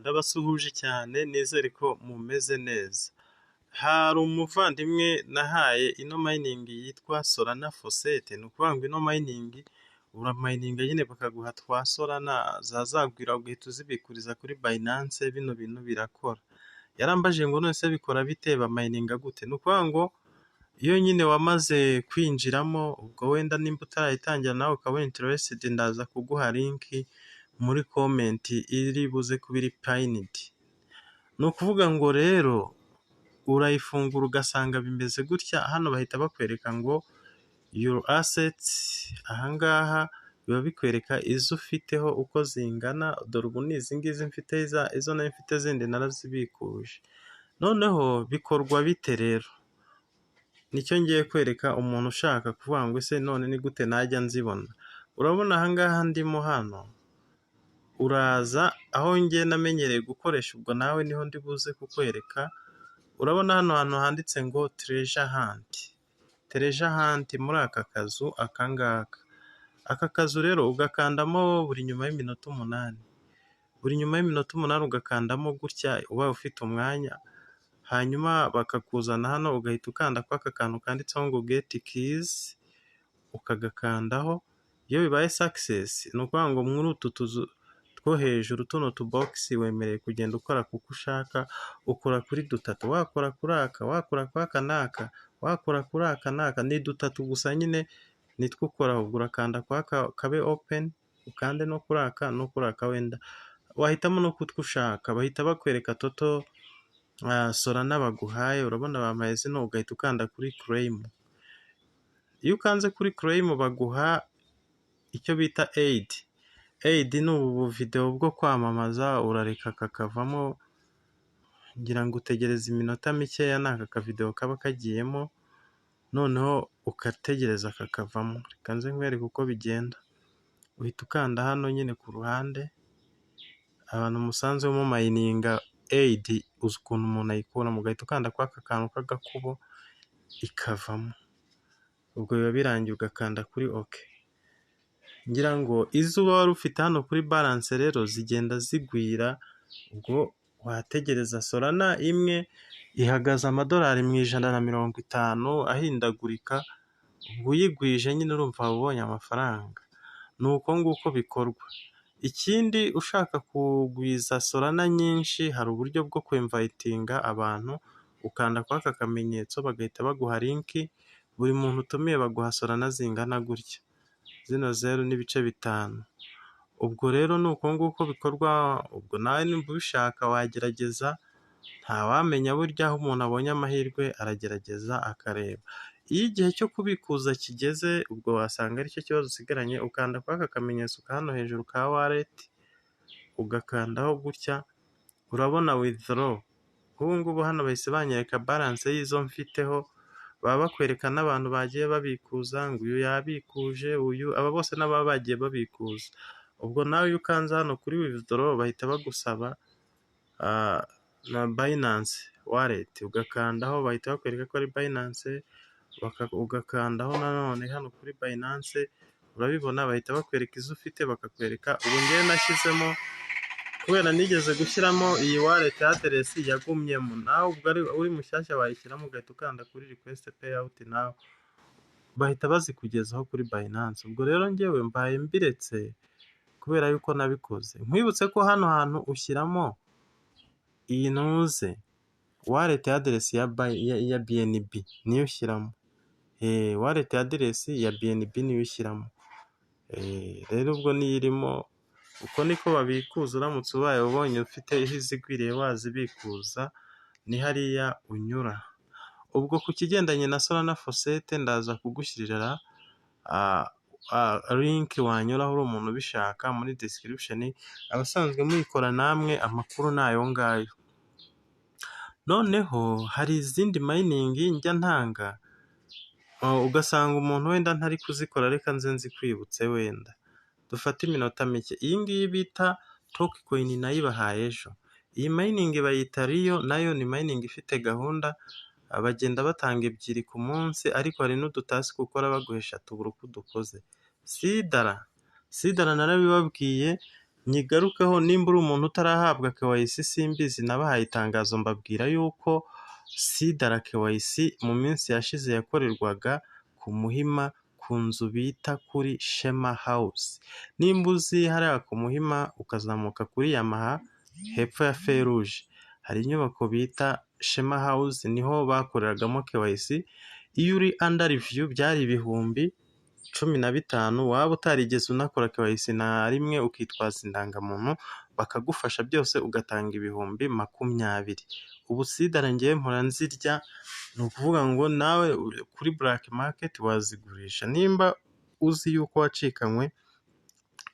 Ndabasuhuje cyane nizere ko mumeze neza. Hari umuvandimwe nahaye ino mining yitwa Solana Fosete, ni ukuvuga ngo ino mining uramayininga nyine bakaguha twa Solana zazagwira ugahita uzibikuriza kuri Binance, bino bintu birakora. Yarambajije ngo none se bikora bite, bamayininga gute? Ni ukuvuga ngo iyo nyine wamaze kwinjiramo, ubwo wenda nimba utarayitangira nawe ukaba interested, ndaza kuguha link muri comment iri buze kuba iri pinned. Ni ukuvuga ngo rero urayifungura ugasanga bimeze gutya, hano bahita bakwereka ngo your assets, ahangaha biba bikwereka izo ufiteho uko zingana, dore ubu ni izi ngizi mfite, izo nari mfite zindi narazibikuje. Noneho bikorwa bite rero? Nicyo ngiye kwereka umuntu ushaka kuvuga ngo ese none ni gute najya nzibona. Urabona ahangaha ndimo hano, uraza aho ngiye namenyereye gukoresha, ubwo nawe niho ndi buze kukwereka. Urabona hano hantu handitse ngo treasure hunt. Treasure hunt muri aka kazu akangaka. Aka kazu rero ugakandamo buri nyuma y'iminota 8. Buri nyuma y'iminota 8 ugakandamo gutya ubaye ufite umwanya. Hanyuma bakakuzana hano ugahita ukanda kwa aka kantu kanditseho ngo get keys, ukagakandaho. Iyo bibaye success, ni ukuvuga ngo muri utu tuzu two hejuru, tuno tubox wemereye kugenda ukora kuko ushaka. Ukora kuri dutatu, wakora kuri aka, wakora kwa aka n'aka, wakora kuri aka n'aka, ni dutatu gusa nyine nitwo ukora. Ubwo urakanda kwa aka kabe open, ukande no kuri aka no kuri aka, wenda wahitamo no kutwo ushaka. Bahita bakwereka toto Solana baguhaye, urabona bampaye zino, ugahita ukanda kuri claim. Iyo ukanze kuri claim baguha icyo bita aid. Aid ni ubu video bwo kwamamaza, urareka kakavamo, ngira ngo utegereze iminota mikeya n'aka kavideo kaba kagiyemo, noneho ukategereza kakavamo. Reka nze nkwereke uko bigenda. Uhita ukanda hano nyine ku ruhande, abantu musanzwe mu mayininga aid uzi ukuntu umuntu ayikura, mugahita ukanda kwa aka kantu k'agakubo ikavamo. Ubwo biba birangiye ugakanda kuri OK. Ngira ngo izo uba wari ufite hano kuri balance rero zigenda zigwira. Ubwo wategereza. Solana imwe ihagaze amadolari mu 150 ahindagurika. Ubwo uyigwije nyine urumva ubonye amafaranga. Ni uko nguko bikorwa. Ikindi ushaka kugwiza Solana nyinshi, hari uburyo bwo kwinvitinga abantu, ukanda kwa aka kamenyetso bagahita baguha link. Buri muntu utumiye baguha Solana zingana gutya, zino 0.5. Ubwo rero ni uko nguko bikorwa. Ubwo nawe nimba ubishaka wagerageza, ntawamenya burya aho umuntu abonye amahirwe aragerageza akareba. Iyo igihe cyo kubikuza kigeze, ubwo wasanga aricyo kibazo usigaranye, ukanda kwa aka kamenyetso ka hano hejuru ka wallet, ugakandaho gutya, urabona withdraw. Ubu ngubu hano bahise banyereka balance y'izo mfiteho, baba bakwereka n'abantu bagiye babikuza, ngo uyu yabikuje, uyu, aba bose n'ababa bagiye babikuza. Ubwo nawe iyo ukanze hano kuri withdraw bahita bagusaba na Binance wallet, ugakandaho, bahita bakwereka ko ari Binance, ugakandaho nanone hano kuri Binance, urabibona bahita bakwereka izo ufite, bakakwereka. Ubu ngewe nashyizemo, kubera nigeze gushyiramo iyi wallet address yagumyemo, nawe ubwo ari uri mushyashya wayishyiramo, ugahita ukanda kuri request payout, nawe bahita bazikugezaho kuri Binance. Ubwo rero ngewe mbaye mbiretse kubera yuko nabikoze. Nkwibutse ko hano hantu ushyiramo iyi ntuze wallet address ya BNB niyo ushyiramo. Wallet address ya BNB niyo ushyiramo. Rero ubwo niyo irimo, uko niko babikuza. Uramutse ubaye ubonye ufite izigwiriye wazibikuza, ni hariya unyura. Ubwo ku kigendanye na Solana Fosete ndaza kugushyirira link wanyuraho uri umuntu ubishaka muri description. Abasanzwe muyikora namwe amakuru nayo ngayo. Noneho hari izindi mining njya ntanga, ugasanga umuntu wenda ntari kuzikora, reka nze nzikwibutse wenda. Dufate iminota mike. Iyi ngiyi bita Tokecoin nayibahaye ejo. Iyi mining bayita Rio, nayo ni mining ifite gahunda. Bagenda batanga 2 ku munsi, ariko hari n'udutasi gukora baguhesha tubura uko dukoze. Sidara narabibabwiye, nyigarukeho nimba uri umuntu utarahabwa KYC simbizi, nabahaye itangazo mbabwira yuko SIDA KYC mu minsi yashize yakorerwaga ku Muhima ku nzu bita kuri Shema House. Nimba uzi hariya ku Muhima ukazamuka kuri Yamaha hepfo ya Feruje hari inyubako bita Shema House, niho bakoreragamo KYC. Iyo uri under review byari 15,000, waba utarigeze unakora KYC na rimwe ukitwaza indangamuntu bakagufasha byose ugatanga 20,000. Ubu SIDA ngewe mpora nzirya, ni ukuvuga ngo nawe kuri black market wazigurisha. Nimba uzi yuko wacikanywe,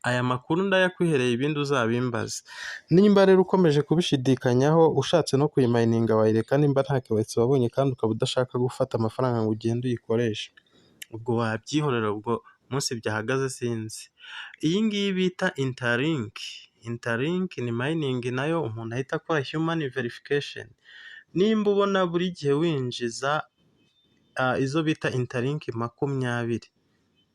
aya makuru ndayakwihereye, ibindi uzabimbaza. Nimba rero ukomeje kubishidikanyaho ushatse no kuyimayininga wayireka, nimba nta KYC wabonye kandi ukaba udashaka gufata amafaranga ngo ugende uyikoreshe, ubwo wabyihorera, ubwo munsi byahagaze sinzi. Iyi ngiyi bita Interlink ni mining nayo umuntu ahita akora human verification. Nimba ubona buri gihe winjiza izo bita Interlink 20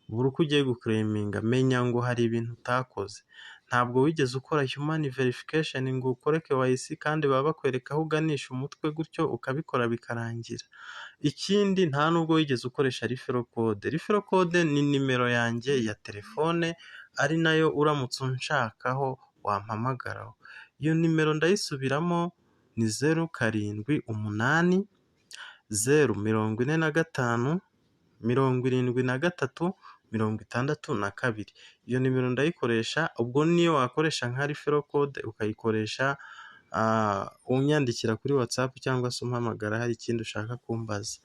buri uko ugiye guclaiminga, menya ngo hari ibintu utakoze. Ntabwo wigeze ukora human verification ngo ukore KYC kandi baba bakwereka aho uganisha umutwe gutyo ukabikora bikarangira. Ikindi nta nubwo wigeze ukoresha referral code. Referral code ni nimero yanjye ya telefone, ari nayo uramutse unshakaho wampamagaraho. Iyo nimero ndayisubiramo ni 0788 045 73 62. Iyo nimero ndayikoresha, ubwo niyo wakoresha nka referral code ukayikoresha unyandikira kuri WhatsApp cyangwa se umpamagara hari ikindi ushaka kumbaza.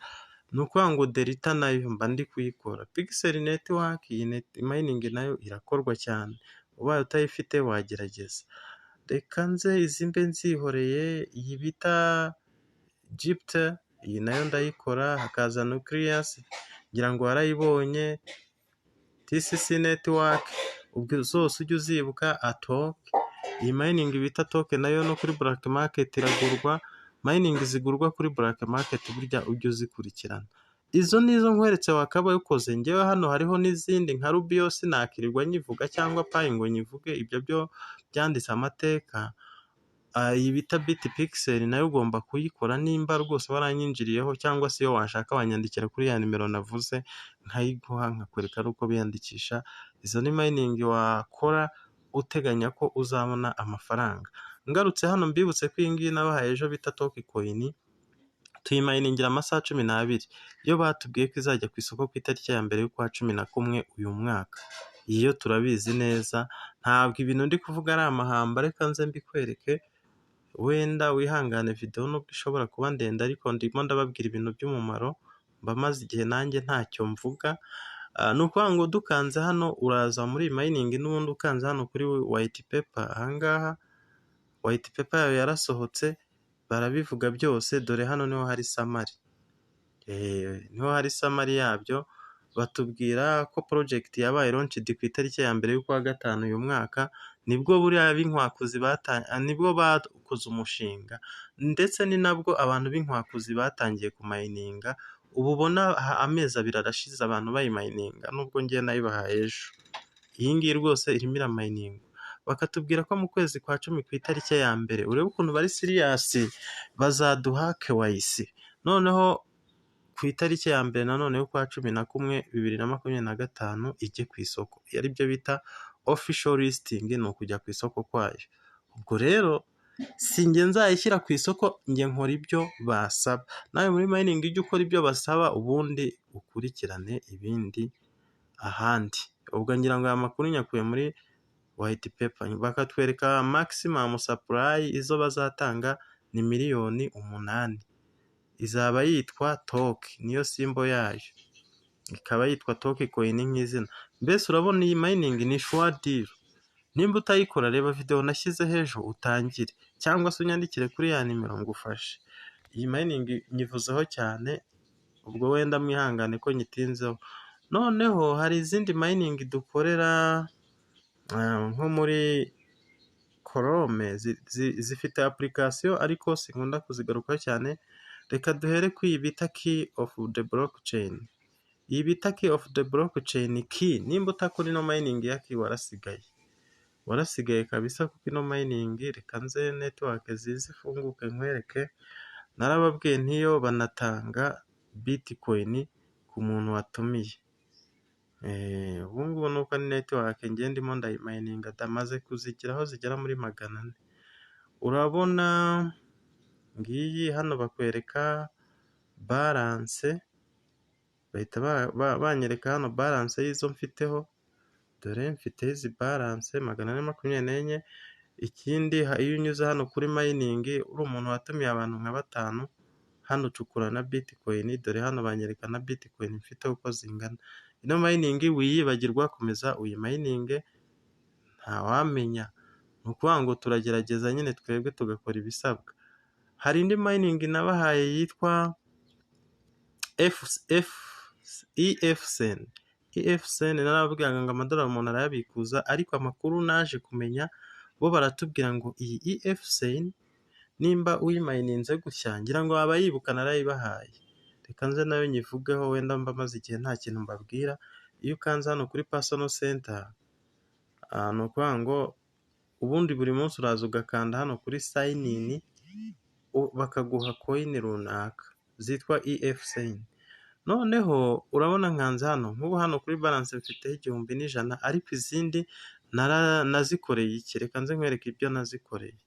Ni ukuvuga ngo Delta nayo mba ndi kuyikora. Pixel Network, iyi mining nayo irakorwa cyane, ubaye utayifite wagerageza. Reka nze izimbe nzihoreye. Iyi bita Jupiter, iyi nayo ndayikora. Hakaza Nucleus, ngira ngo warayibonye. TCC Network, ubwo zose ujye uzibuka. Atok, iyi mining bita token nayo no kuri black market iragurwa. Mining zigurwa kuri black market burya ujye uzikurikirana. Izo nizo nkweretse wakaba ukoze. Ngewe hano hariho n'izindi nka Rubio sinakirirwa nyivuga cyangwa Pi ngo nyivuge, ibyo byo byanditse amateka. Iyi bita Bitpixel nayo ugomba kuyikora nimba rwose waranyinjiriyeho, cyangwa se iyo washaka wanyandikira kuri ya nimero navuze nkayiguha nkakwereka ari uko biyandikisha. Izo ni mining wakora uteganya ko uzabona amafaranga. Ngarutse hano mbibutse ko iyi ngiyi nabahaye ejo bita Tokecoin, tuyimayiningira amasaha 12. Iyo batubwiye ko izajya ku isoko ku itariki ya mbere y'ukwa 11 uyu mwaka. Iyo turabizi neza, ntabwo ibintu ndi kuvuga ari amahamba. Reka nze mbikwereke, wenda wihangane video nubwo ishobora kuba ndende, ariko ndimo ndababwira ibintu by'umumaro, mba maze igihe nanjye ntacyo mvuga. Ni ukuvuga ngo dukanze hano uraza muri mining, n'ubundi ukanze hano kuri white paper. Ahangaha white paper yayo yarasohotse, barabivuga byose. Dore hano niho hari summary, niho hari summary yabyo. Batubwira ko project yabaye launched ku itariki ya mbere y'ukwa 5 uyu mwaka. Nibwo buriya b'inkwakuzi nibwo bakoze umushinga, ndetse ni nabwo abantu b'inkwakuzi batangiye kumayininga. Ubu ubona amezi 2 arashize abantu bayimayininga, nubwo ngiye nayibahaye ejo. Iyi ngiyi rwose irimo iramayininga. Bakatubwira ko mu kwezi kwa 10 ku itariki ya mbere, urebe ukuntu bari serious, bazaduha KYC. Noneho ku itariki ya mbere nanone yo kwa 11 2025 ijye ku isoko, yari byo bita official listing, ni ukujya ku isoko kwayo. Ubwo rero sinjye nzayishyira ku isoko, njye nkora ibyo basaba. Nawe muri mining ujye ukora ibyo basaba, ubundi ukurikirane ibindi ahandi. Ubwo ngira ngo aya makuru nyakuye muri white paper. Bakatwereka maximum supply, izo bazatanga ni 8,000,000. Izaba yitwa TOK, niyo simbo yayo, ikaba yitwa Tokecoin nk'izina. Mbese urabona iyi mining ni sure deal. Nimba utayikora, reba video nashyize hejuru utangire, cyangwa se unyandikire kuri ya nimero ngufashe. Iyi mining nyivuzeho cyane, ubwo wenda mwihangane ko nyitinzeho. Noneho hari izindi mining dukorera nko muri Chrome, zifite application ariko sinkunda kuzigarukaho cyane. Reka duhere ku iyi bita Key of the Blockchain. Iyi bita Key of the Blockchain, key nimba utakora ino mining ya key warasigaye. warasigaye kabisa kuko ino mining reka nze network zize ifunguke nkwereke, narababwiye ntiyo banatanga bitcoin ku muntu watumiye. Ubu ngubu nuko ari network njye ndimo ndayimayininga ndamaze kuzigira aho zigera muri 400. Urabona ngiyi hano bakwereka balance, bahita banyereka hano balance y'izo mfiteho, dore mfite izi balance 424. Ikindi iyo unyuze hano kuri mining uri umuntu watumiye abantu nka 5, hano ucukura na bitcoin, dore hano banyereka na bitcoin mfite uko zingana. Ino mining wiyibagirwa komeza uyimayininge ntawamenya, ni ukuvuga ngo turagerageza nyine twebwe tugakora ibisabwa. Hari indi mining nabahaye yitwa EFSN. EFSN narababwiraga ngo amadolari umuntu arayabikuza, ariko amakuru naje kumenya bo baratubwira ngo iyi EFSN nimba uyimayininze gutya ngira ngo waba yibuka narayibahaye. Reka nze nayo nyivugeho wenda mba maze igihe nta kintu mbabwira. Iyo ukanze hano kuri personal center, ni ukuvuga ngo ubundi buri munsi uraza ugakanda hano kuri sign in, bakaguha coin runaka zitwa EFSN. Noneho urabona nkanze hano, nk'ubu hano kuri balance mfiteho 1,100, ariko izindi nazikoreye iki, reka nze nkwereke ibyo nazikoreye.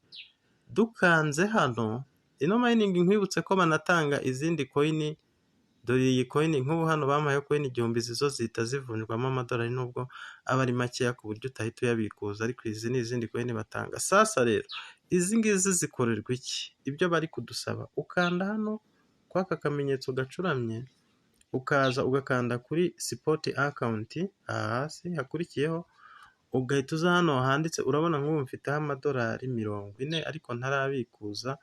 Dukanze hano, ino mining nkwibutse ko banatanga izindi coin, dore iyi coin nk'ubu hano bampaye coin 1000, zizo zihita zivunjwamo amadolari nubwo aba ari makeya ku buryo utahita uyabikuza, ariko izi ni izindi coin batanga. Sasa rero izi ngizi zikorerwa iki? Ibyo bari kudusaba, ukanda hano kwaka akamenyetso gacuramye, ukaza ugakanda kuri spot account, hasi hakurikiyeho ugahita uza hano handitse, urabona nk'ubu mfiteho amadolari 40 ariko ntarabikuza.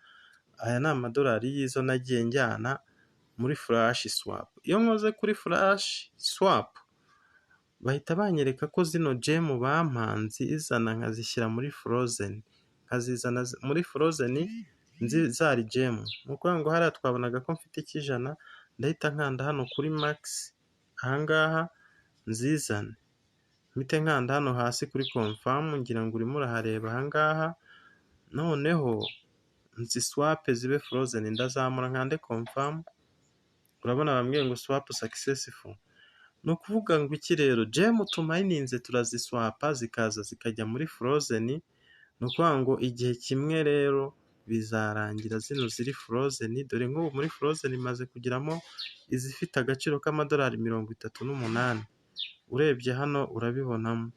Aya ni amadolari y'izo nagiye njyana muri flash swap. Iyo nkoze kuri flash swap bahita banyereka ko zino gem bampanze izana nkazishyira muri frozen, nkazizana muri frozen zari gem. Ni ukuvuga ngo hariya twabonaga ko mfite ikijana, ndahita nkanda hano kuri max ahangaha nzizane, mpite nkanda hano hasi kuri confirm, ngira ngo urimo urahareba ahangaha. Noneho nziswape zibe frozen, ndazamura nkande confirm, urabona bambwiye ngo swap successful. Ni ukuvuga ngo iki rero, gem tumayininze turaziswapa zikaza zikajya muri frozen. Ni ukuvuga ngo igihe kimwe rero bizarangira zino ziri frozen, dore nk'ubu muri frozen imaze kugiramo izifite agaciro k'amadolari 38. Urebye hano urabibonamo.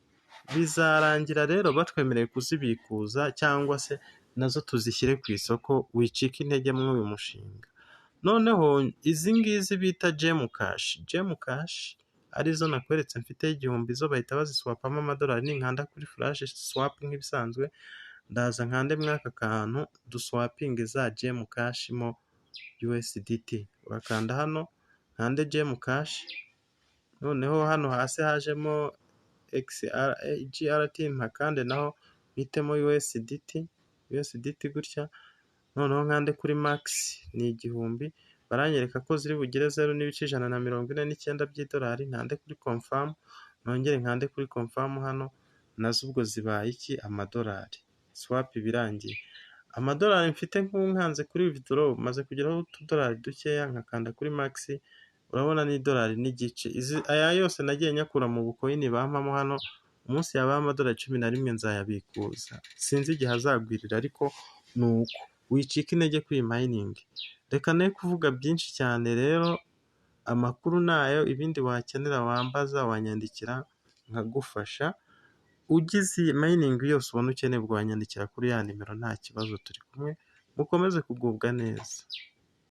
Bizarangira rero batwemereye kuzibikuza cyangwa se nazo tuzishyire ku isoko, wicika intege muri uyu mushinga. Noneho izi ngizi bita gem cash arizo nakweretse mfite 1000, zo bahita baziswapamo amadolari. Ninkanda kuri flash swap nk'ibisanzwe, ndaza nkande mwaka kantu duswapinge za gem cash mo USDT. Urakanda hano nkande gem cash, noneho hano hasi hajemo GRT mpakande naho hitemo USDT gutya. Noneho nkande kuri max ni 1000, baranyereka ko ziri bugire 0.149 by'idolari. Nkande kuri confirm, nongere nkande kuri confirm hano, nazo ubwo zibaye iki, amadolari. Swap birangiye. Amadolari mfite nkanze kuri withdraw maze kugeraho utudolari dukeya, nkakanda kuri max, urabona ni $1 n'igice. Aya yose nagiye nyakura mu bukoyini bampamo hano, umunsi yabaye amadolari 11 nzayabikuza. Sinzi igihe azagwirira, ariko nuko wicika intege kuri mining. Reka ne kuvuga byinshi cyane rero, amakuru nayo, ibindi wakenera wambaza wanyandikira nkagufasha. Ugize mining yose ubona ukeneye bwanyandikira kuri ya nimero, nta kibazo, turi kumwe. Mukomeze kugubwa neza.